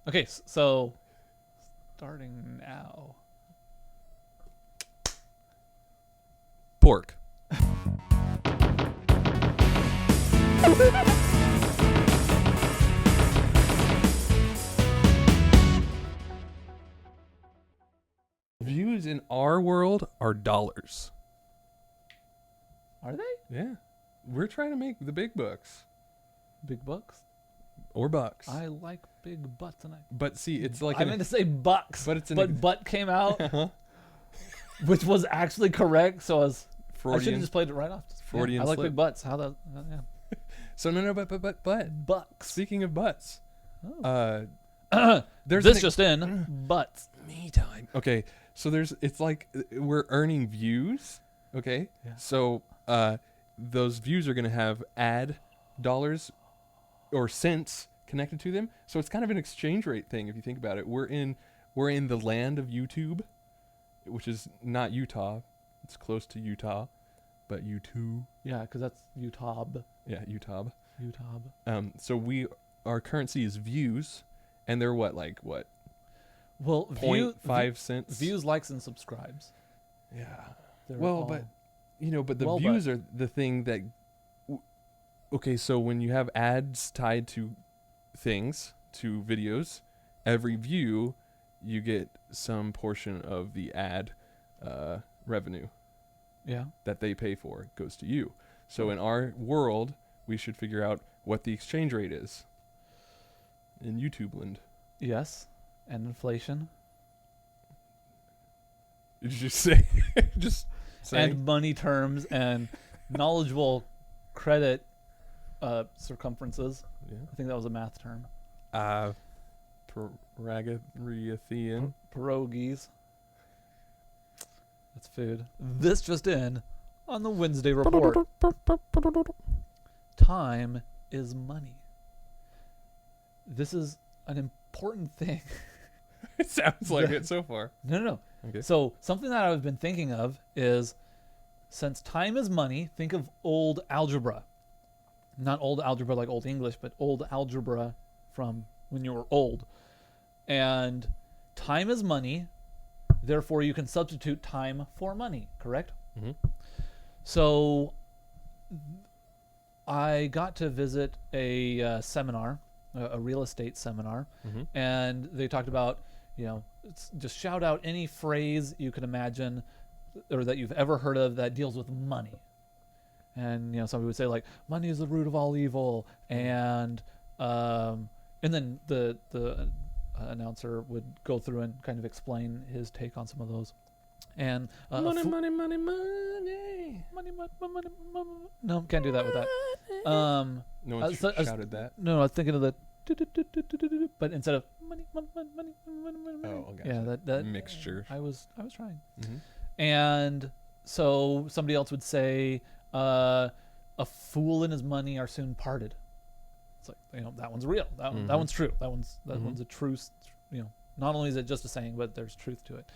Okay, so starting now. Pork. Views in our world are dollars. Are they Yeah. We're trying to make the big bucks. big bucks? Or bucks. I like big butts, and But see, it's like I meant to say bucks, but it's an but butt came out, uh-huh. which was actually correct. So I should Freudian. have just played it right off. Freudian I like slip. big butts. How that? Yeah. So no, but Bucks. speaking of butts, Oh. there's This an- just in, butts. me time. Okay, so it's like we're earning views. Okay, Yeah. so those views are gonna have ad dollars or cents connected to them. So it's kind of an exchange rate thing if you think about it. We're in the land of YouTube, which is not Utah. It's close to Utah, but YouTube. Yeah, because that's Utah. Yeah, Utah. Utah. So our currency is views, and they're what Well, 0.5 cents. views, likes, and subscribes. Yeah. They're Well, all- but the Well, views are the thing that. Okay, so when you have ads tied to things, to videos, every view, you get some portion of the ad revenue yeah. that they pay for goes to you. So in our world, we should figure out what the exchange rate is in YouTube land. Yes, and inflation Did you just say? Just say. and money terms and knowledgeable credit circumferences. Yeah. I think that was a math term. Paragathian. Pierogies. That's food. This just in on the Wednesday report. Time is money. This is an important thing. It sounds like it so far. No. Okay. So something that I've been thinking of is, since time is money, think of old algebra. Not old algebra like old English, but old algebra from when you were old. And time is money, therefore you can substitute time for money, correct? Mhm. So I got to visit a seminar, a real estate seminar, Mhm. and they talked about, just shout out any phrase you can imagine or that you've ever heard of that deals with money. And somebody would say like, money is the root of all evil, and then the announcer would go through and kind of explain his take on some of those. And Money. no, can't do that with that. No one so- shouted that. No, I was thinking of the, but instead of money. Oh, gotcha. Yeah, that Mixture. I was trying. Mm-hmm. And so somebody else would say, a fool and his money are soon parted. It's like, that one's real. That Mhm. one's true. That one's Mhm. a truth. Not only is it just a saying, but there's truth to it.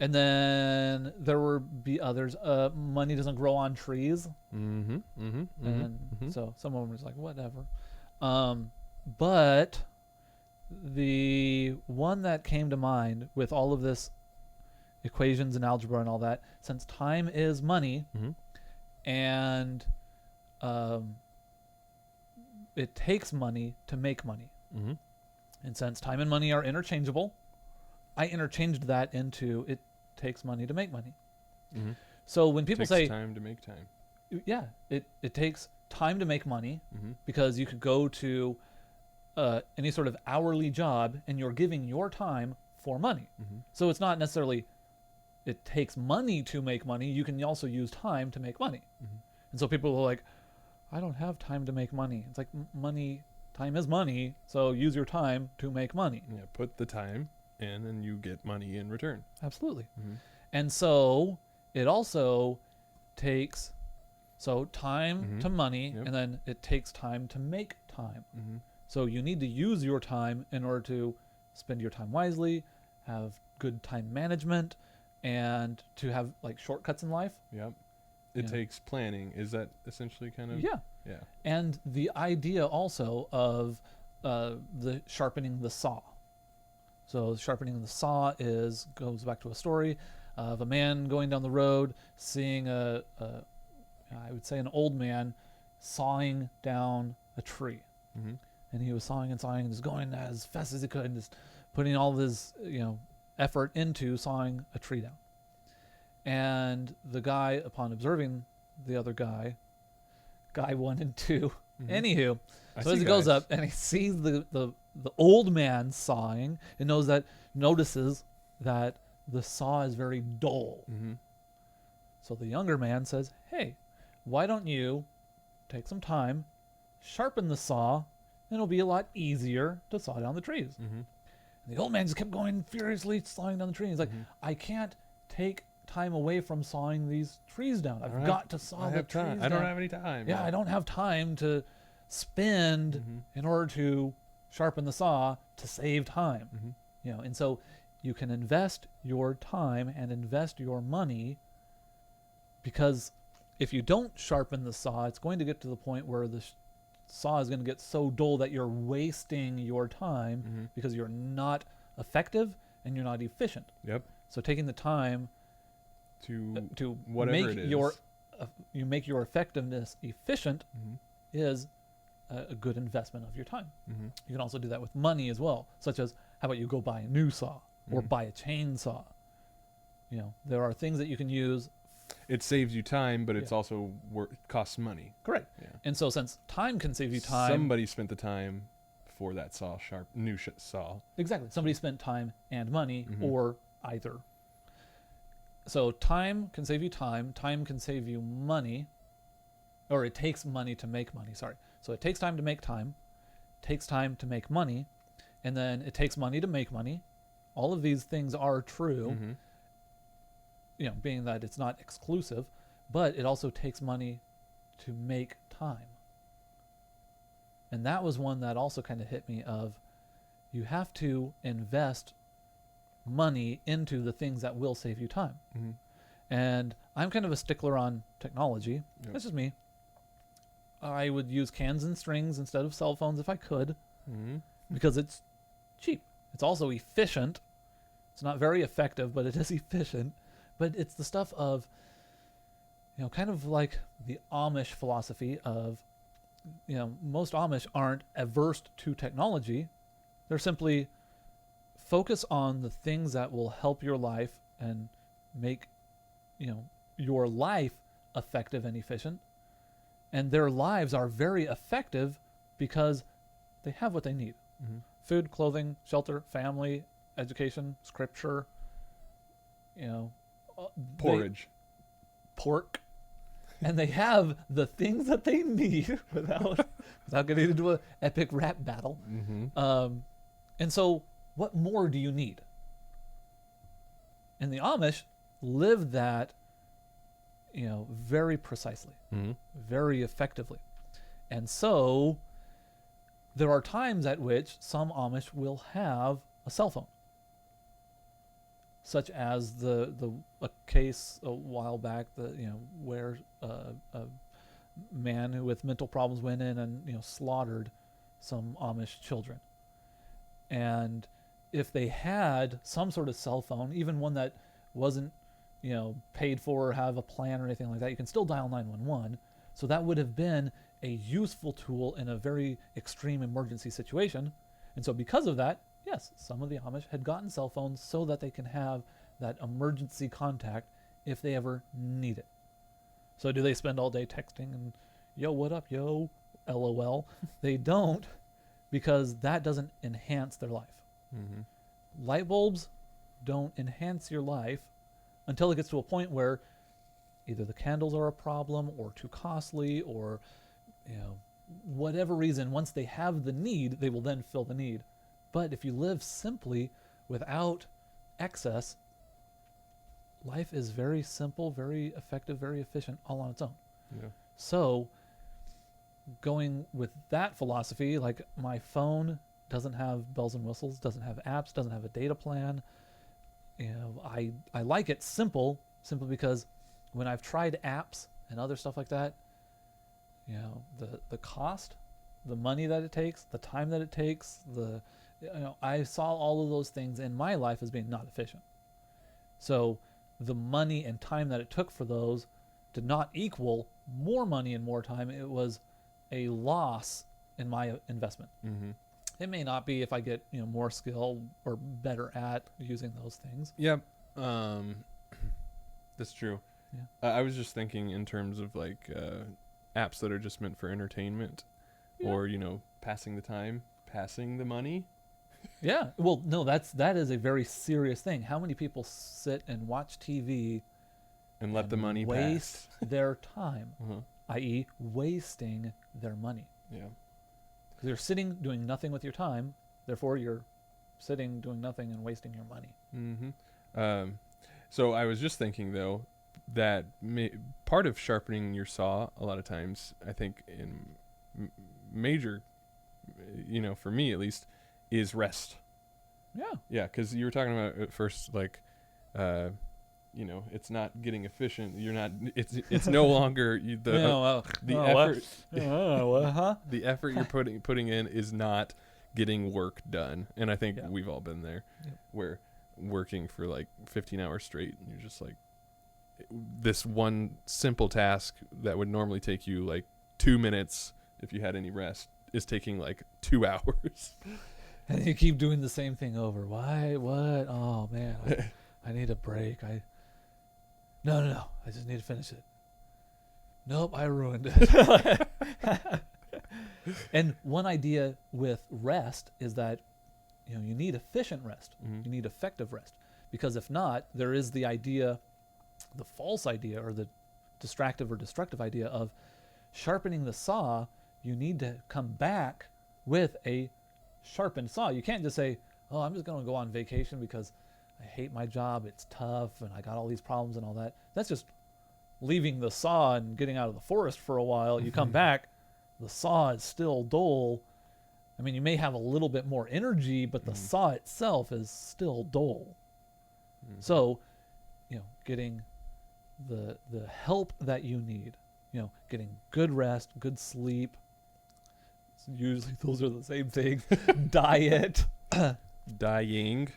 And then there would be others. Money doesn't grow on trees. Mm-hmm. Mm-hmm. And so some of them was like, whatever. But the one that came to mind with all of this equations and algebra and all that, since time is money, Mm-hmm. and it takes money to make money, Mm-hmm. and since time and money are interchangeable, I interchanged that into it takes money to make money. Mm-hmm. So when people Takes say, time to make time. yeah, it takes time to make money, Mm-hmm. because you could go to any sort of hourly job and you're giving your time for money. Mm-hmm. So it's not necessarily it takes money to make money. You can also use time to make money. Mm-hmm. And so people are like, I don't have time to make money. It's like, money, time is money, so use your time to make money. Yeah, put the time in and you get money in return. Absolutely. Mm-hmm. And so it also takes time Mhm. to money, Yep. and then it takes time to make time. Mm-hmm. So you need to use your time in order to spend your time wisely, have good time management, and to have like shortcuts in life. Yep. It Yeah. takes planning. Is that essentially kind of? Yeah. Yeah. And the idea also of the sharpening the saw. So sharpening the saw goes back to a story of a man going down the road, seeing I would say an old man sawing down a tree. Mm-hmm. And he was sawing and sawing, just going as fast as he could, and just putting all of his effort into sawing a tree down. And the guy, upon observing the other guy 1 and 2, Mm-hmm. anywho, I so see as he goes guys. up and he sees the old man sawing, and notices that the saw is very dull. Mm-hmm. So the younger man says, "Hey, why don't you take some time, sharpen the saw, and it'll be a lot easier to saw down the trees." Mm-hmm. And the old man just kept going furiously sawing down the tree. He's like, Mhm. "I can't take time away from sawing these trees down. I've I don't got to saw I the have trees time. down. I don't have any time. Yeah, I don't have time to spend Mm-hmm. in order to sharpen the saw to save time." Mm-hmm. And so you can invest your time and invest your money, because if you don't sharpen the saw, it's going to get to the point where the saw is going to get so dull that you're wasting your time Mm-hmm. because you're not effective and you're not efficient. Yep. So taking the time To to whatever make it is. you make your effectiveness efficient Mm-hmm. is a good investment of your time. Mm-hmm. You can also do that with money as well, such as, how about you go buy a new saw or Mhm. buy a chainsaw? There are things that you can use. It saves you time, but it's Yeah. also costs money. Correct. Yeah. And so since time can save you time, Somebody spent the time for that new saw. exactly, somebody spent time and money, Mhm. or either. So time can save you time can save you money, or it takes money to make money, sorry. So it takes time to make time, takes time to make money, and then it takes money to make money. All of these things are true, Mm-hmm. Being that it's not exclusive, but it also takes money to make time. And that was one that also kind of hit me of, you have to invest money into the things that will save you time. Mm-hmm. And I'm kind of a stickler on technology. Yep. That's just me. I would use cans and strings instead of cell phones if I could, Mm-hmm. because it's cheap. It's also efficient. It's not very effective, but it is efficient. But it's the stuff of, kind of like the Amish philosophy of, most Amish aren't averse to technology. They're simply focus on the things that will help your life and make, your life effective and efficient. And their lives are very effective because they have what they need: Mm-hmm. food, clothing, shelter, family, education, scripture, they- Porridge. pork, and they have the things that they need without getting into an epic rap battle. Mm-hmm. And so, what more do you need? And the Amish live that, very precisely, Mm-hmm. very effectively. And so, there are times at which some Amish will have a cell phone, such as a case a while back that where a man who with mental problems went in and slaughtered some Amish children. And if they had some sort of cell phone, even one that wasn't paid for or have a plan or anything like that, you can still dial 911. So that would have been a useful tool in a very extreme emergency situation. And so because of that, yes, some of the Amish had gotten cell phones so that they can have that emergency contact if they ever need it. So do they spend all day texting and, yo, what up, yo, LOL? They don't, because that doesn't enhance their life. Mm-hmm. Light bulbs don't enhance your life until it gets to a point where either the candles are a problem or too costly, or whatever reason. Once they have the need, they will then fill the need. But if you live simply without excess, life is very simple, very effective, very efficient, all on its own. Yeah. So going with that philosophy, like my phone doesn't have bells and whistles, doesn't have apps, doesn't have a data plan. I like it simple, simply because when I've tried apps and other stuff like that, the cost the money that it takes, the time that it takes, I saw all of those things in my life as being not efficient. So the money and time that it took for those did not equal more money and more time. It was a loss in my investment. Mm-hmm. It may not be if I get more skill or better at using those things. Yeah, that's true. Yeah. I was just thinking in terms of like apps that are just meant for entertainment, or passing the time, passing the money. Yeah. Well, no, that is a very serious thing. How many people sit and watch TV And let the money waste pass. their time, Uh-huh. i.e., wasting their money? Yeah. Because you're sitting doing nothing with your time, therefore you're sitting doing nothing and wasting your money. Mm-hmm. So I was just thinking though that part of sharpening your saw a lot of times, I think in major, for me at least, is rest. Yeah. Yeah, because you were talking about at first, like, it's not getting efficient. You're not. It's no longer the effort. The effort you're putting in is not getting work done. And I think we've all been there, where working for like 15 hours straight, and you're just like, this one simple task that would normally take you like 2 minutes if you had any rest is taking like 2 hours. And you keep doing the same thing over. Why? What? Oh man, I need a break. No. I just need to finish it. Nope, I ruined it. And one idea with rest is that you need efficient rest. Mm-hmm. You need effective rest, because if not, there is the idea, the false idea, or the distractive or destructive idea of sharpening the saw. You need to come back with a sharpened saw. You can't just say, oh, I'm just going to go on vacation because I hate my job, it's tough, and I got all these problems and all that. That's just leaving the saw and getting out of the forest for a while. You come back, the saw is still dull. I mean, you may have a little bit more energy, but the saw itself is still dull. So, getting the help that you need, getting good rest, good sleep. Usually those are the same thing. Diet. Dying.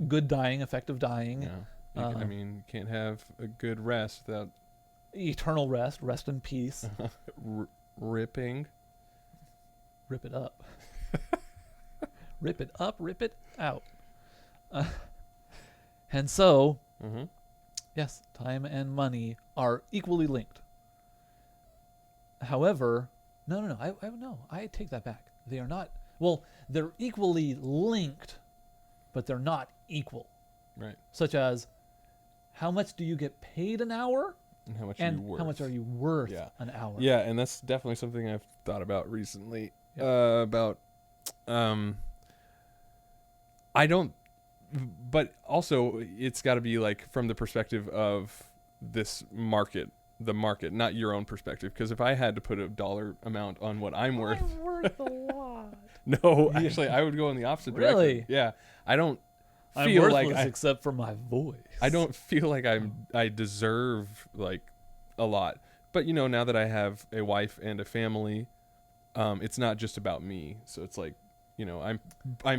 Good dying, effective dying. Yeah. Can't have a good rest without Eternal rest, rest in peace. ripping. Rip it up. Rip it up, rip it out. And so, yes, time and money are equally linked. However, no, I take that back. They are not. Well, they're equally linked, but they're not equal. Right. Such as, how much do you get paid an hour? And how much And are you worth? how much are you worth an hour? Yeah, and that's definitely something I've thought about recently. I don't, but also it's got to be like from the perspective of this market, the market, not your own perspective. Because if I had to put a dollar amount on what I'm worth, a lot. No, actually, I would go in the opposite direction. Really? Yeah, I don't I'm feel worthless like except for my voice. I don't feel like I deserve like a lot. But now that I have a wife and a family, it's not just about me. So it's like, I'm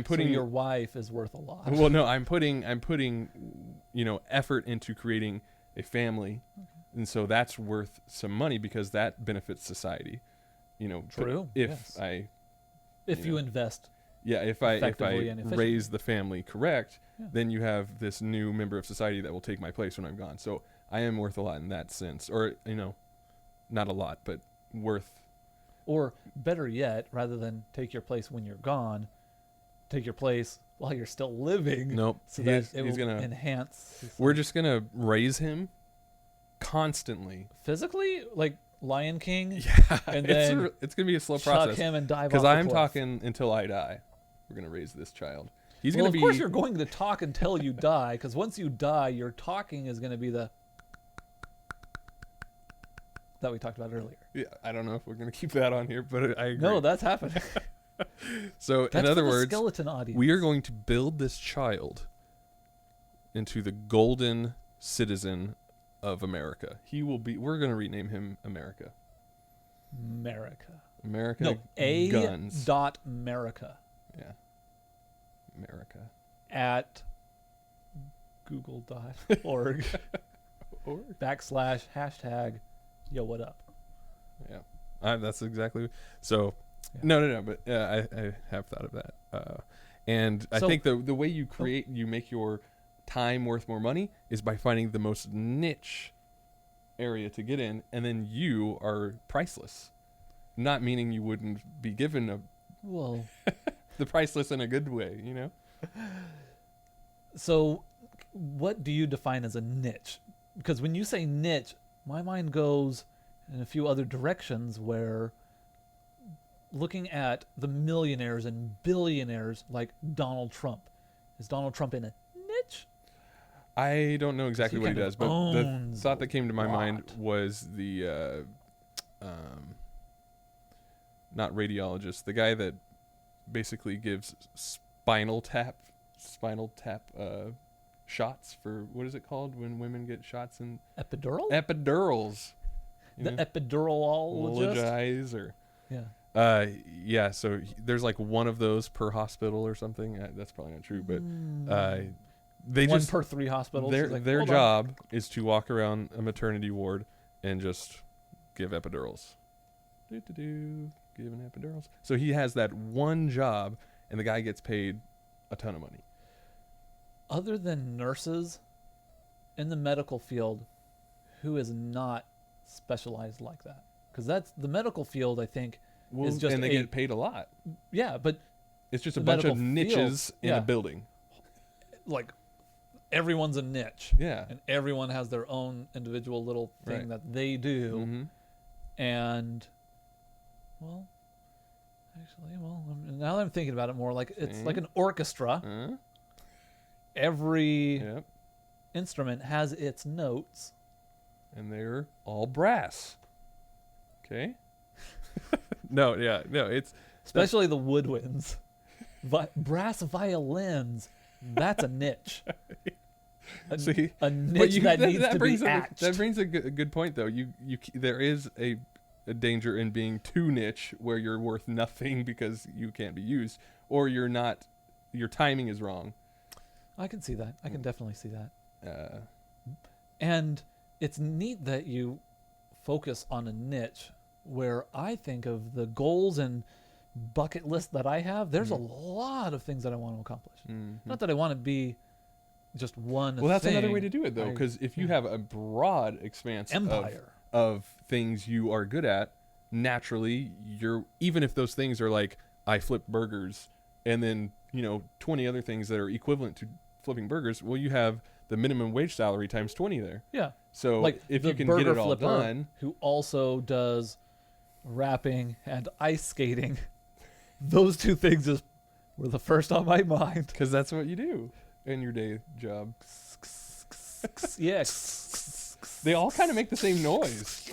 putting so your wife is worth a lot. Well, no, I'm putting effort into creating a family, and so that's worth some money because that benefits society. True. If you invest. Yeah, if I effectively and efficiently. raise the family correct, then you have this new member of society that will take my place when I'm gone. So I am worth a lot in that sense, or not a lot, but worth. Or better yet, rather than take your place when you're gone, take your place while you're still living. Nope. So that he's will gonna enhance. We're just gonna raise him constantly. Physically, like Lion King. Yeah, And then it's gonna be a slow chuck process. him and dive off Because the I'm cliff. talking until I die. We're gonna raise this child. He's Well, gonna of be. course you're going to talk until you die, because once you die, your talking is going to be the that we talked about earlier. Yeah, I don't know if we're gonna keep that on here, but I agree. No, that's happening. So That's in for other the words, skeleton audience. we are going to build this child into the golden citizen of America. He will be. We're gonna rename him America. America. America No, A guns. dot America Yeah. America. at google.org Or /# yo what up. yeah. That's exactly so. Yeah. No. But I have thought of that. And I So- think the way you you make your time worth more money is by finding the most niche area to get in, and then you are priceless. Not meaning you wouldn't be given Well, the priceless in a good way, you know? so what do you define as a niche? Because when you say niche, my mind goes in a few other directions where looking at the millionaires and billionaires like Donald Trump, is Donald Trump in a niche? I don't know exactly he what he kind of does, but the owns thought that came to my a mind lot. was the not radiologist, the guy that basically gives spinal tap shots for, what is it called when women get shots in Epidural? epidurals? The epiduralologist? Epiduralologist or Yeah. yeah, so there's like one of those per hospital or something. That's probably not true, but they One just per 3 hospitals. their It's like, their hold on. job is to walk around a maternity ward and just give epidurals. Giving epidurals. So he has that one job, and the guy gets paid a ton of money. Other than nurses in the medical field, who is not specialized like that? Because that's the medical field, I think. Well, just and they a- get paid a lot. Yeah, but It's just a the bunch of medical niches field, in yeah. a building. like everyone's a niche, Yeah. and everyone has their own individual little thing Right. that they do. Mm-hmm. And now that I'm thinking about it more, like it's like an orchestra. Every Yep. instrument has its notes. And they're all brass. Okay. No, it's Especially the woodwinds. Brass violins. That's a niche. See, a niche that needs to brings be up axed. that brings a good point though. There is a danger in being too niche where you're worth nothing because you can't be used, or your timing is wrong. I can see that. I can definitely see that. Uh, And it's neat that you focus on a niche where I think of the goals and bucket list that I have. There's a lot of things that I want to accomplish. mhm. Not that I want to be just one Well, that's another thing. way to do it though, because if you have a broad expanse Empire. of things you are good at, naturally even if those things are like I flip burgers and then 20 other things that are equivalent to flipping burgers, well, you have the minimum wage salary times 20 there. Yeah. So Like if the you can burger get it all flipper done, who also does rapping and ice skating. Those two things just were the first on my mind. because that's what you do in your day job. Yeah. They all kind of make the same noise.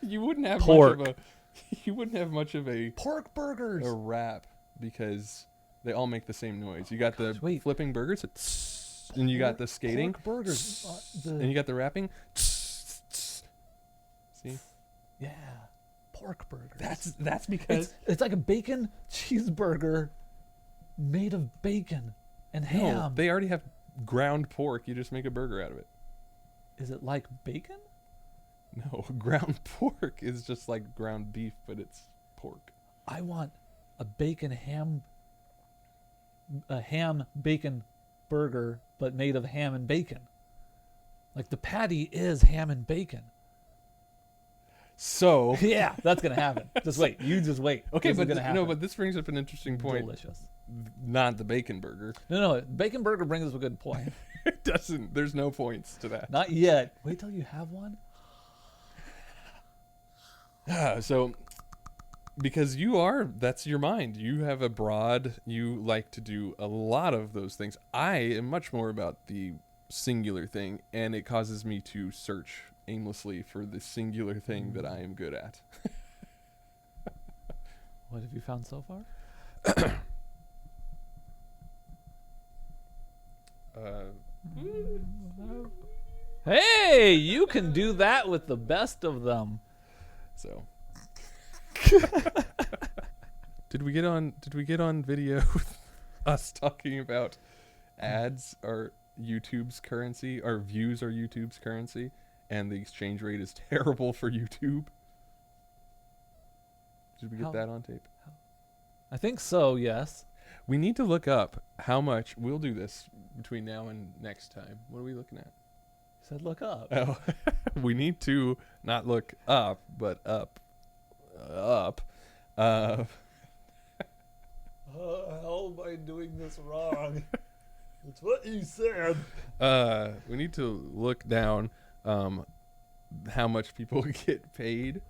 You wouldn't have Pork. much of a Pork burgers. rap because they all make the same noise. You got the Gosh, wait. flipping burgers, and you got the skating, Pork burgers. and you got the rapping. See, Yeah. Pork burgers. that's because It's like a bacon cheeseburger made of bacon and no, ham. they already have ground pork. You just make a burger out of it. Is it like bacon? No, ground pork is just like ground beef, but it's pork. I want a ham bacon burger, but made of ham and bacon. Like the patty is ham and bacon. So Yeah, that's gonna happen. Just wait. You just wait. okay, This is but gonna happen. but this brings up an interesting point. Delicious. Not the bacon burger. No, bacon burger brings up a good point. It doesn't. There's no points to that. Not yet. Wait till you have one. So, because that's your mind. You have you like to do a lot of those things. I am much more about the singular thing, and it causes me to search aimlessly for the singular thing that I am good at. What have you found so far? Hey, you can do that with the best of them. So Did we get on video with us talking about ads are YouTube's currency, or views are YouTube's currency, and the exchange rate is terrible for YouTube? Did we get How- that on tape? I think so, yes. We need to look up how much. We'll do this between now and next time. What are we looking at? You said look up. Oh, we need to not look up, but up. How am I doing this wrong? It's what you said. We need to look down how much people get paid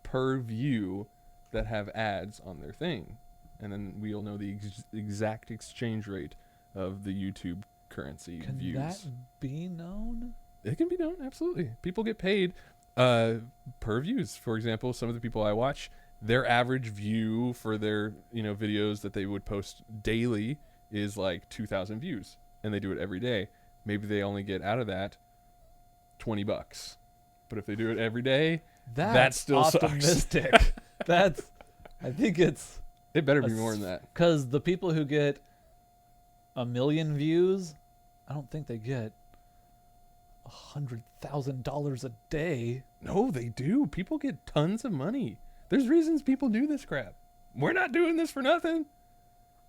per view that have ads on their thing, and then we'll know the exact exchange rate of the YouTube currency Can views. that be known? It can be known, absolutely. People get paid per views. For example, some of the people I watch, their average view for their videos that they would post daily is like 2,000 views, and they do it every day. Maybe they only get out of that $20, but if they do it every day, That's still sucks. optimistic. I think it's it better A be more than that. because the people who get 1 million views, I don't think they get $100,000 a day. No, they do. People get tons of money. There's reasons people do this crap. We're not doing this for nothing.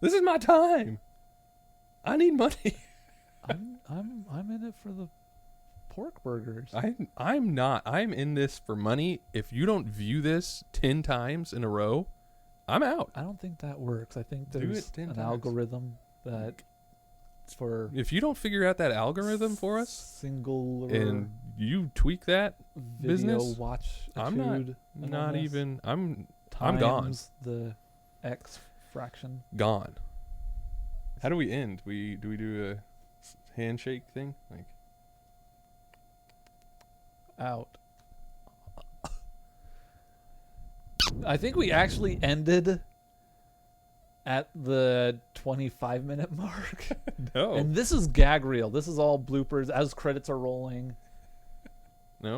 This is my time. I need money. I'm in it for the pork burgers. I'm not. I'm in this for money. If you don't view this 10 times in a row, I'm out. I don't think that works. I think Do there's it 10 an times. algorithm that for If you don't figure out that algorithm for us single and you tweak that, video business, watch I'm not even. I'm gone. times the X fraction. Gone. How do we end? Do we do a handshake thing? Like, Out. I think we actually ended at the 25-minute mark. no. And this is gag reel. This is all bloopers as credits are rolling. No.